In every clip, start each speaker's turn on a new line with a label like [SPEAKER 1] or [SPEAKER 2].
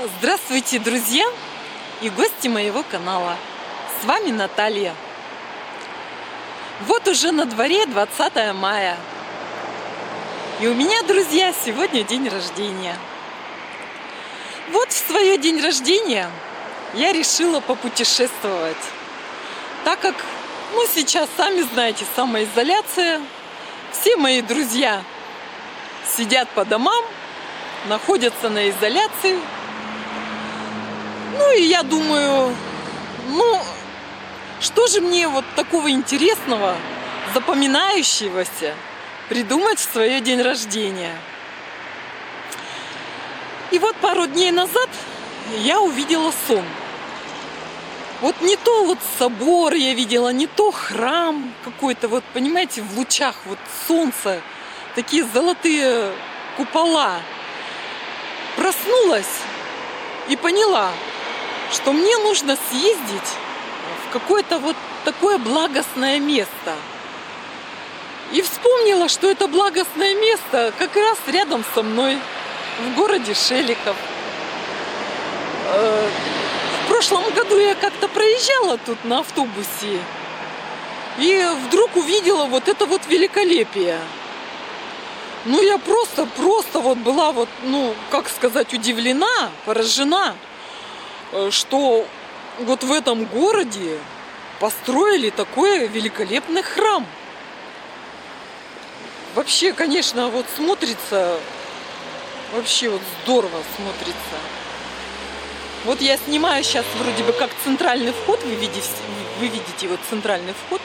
[SPEAKER 1] Здравствуйте, друзья и гости моего канала. С вами Наталья. Вот уже на дворе 20 мая. И у меня, друзья, сегодня день рождения. Вот в свой день рождения я решила попутешествовать. Так как, сейчас, сами знаете, самоизоляция. Все мои друзья сидят по домам, находятся на изоляции. И я думаю, что же мне вот такого интересного, запоминающегося придумать в свой день рождения. И вот пару дней назад я увидела сон. Вот не то вот собор я видела, не то храм какой-то, вот понимаете, в лучах вот солнца, такие золотые купола. Проснулась и поняла, что мне нужно съездить в какое-то вот такое благостное место. И вспомнила, что это благостное место как раз рядом со мной, в городе Шелихов. В прошлом году я как-то проезжала тут на автобусе и вдруг увидела вот это вот великолепие. Я просто вот была вот, как сказать, удивлена, поражена, что вот в этом городе построили такой великолепный храм. Вообще, конечно, вот смотрится, вообще вот здорово смотрится. Вот я снимаю сейчас вроде бы как центральный вход, вы видите вот центральный вход.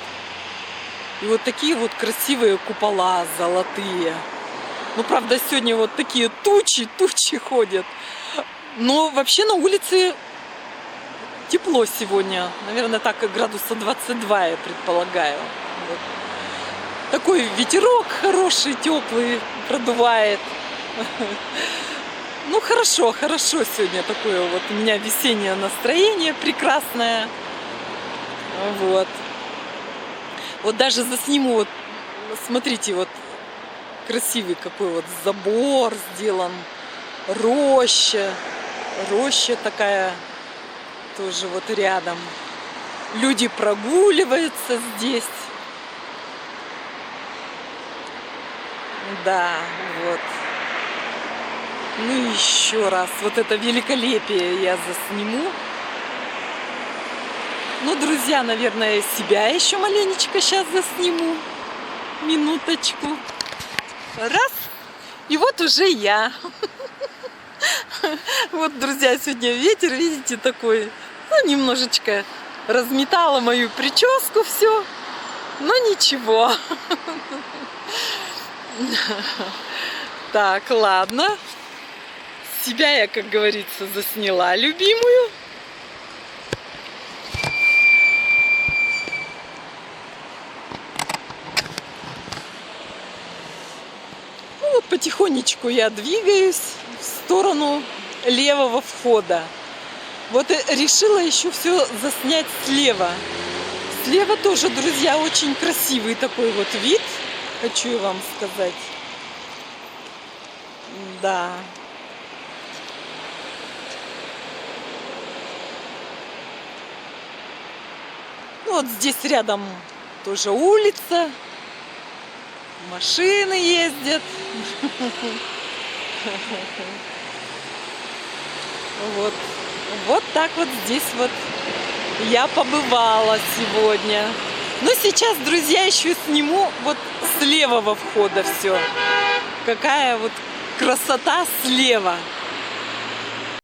[SPEAKER 1] И вот такие вот красивые купола золотые. Правда, сегодня вот такие тучи ходят. Но вообще на улице тепло сегодня. Наверное, так и градуса 22, я предполагаю. Вот. Такой ветерок хороший, теплый, продувает. Хорошо сегодня такое вот у меня весеннее настроение прекрасное. Вот даже засниму, вот смотрите, вот красивый какой вот забор сделан, роща такая тоже вот рядом. Люди прогуливаются здесь. Да, вот. Еще раз вот это великолепие я засниму. Друзья, наверное, себя еще маленечко сейчас засниму. Минуточку. Раз. И вот уже я. Вот, друзья, сегодня ветер, видите, такой. Немножечко разметала мою прическу все. Но ничего. Так, ладно. Себя я, как говорится, засняла любимую. Потихонечку я двигаюсь в сторону левого входа. Вот решила еще все заснять слева. Слева тоже, друзья, очень красивый такой вот вид. Хочу вам сказать. Да. Вот здесь рядом тоже улица. Машины ездят. Вот так вот здесь вот я побывала сегодня. Сейчас, друзья, еще сниму вот с левого входа все. Какая вот красота слева.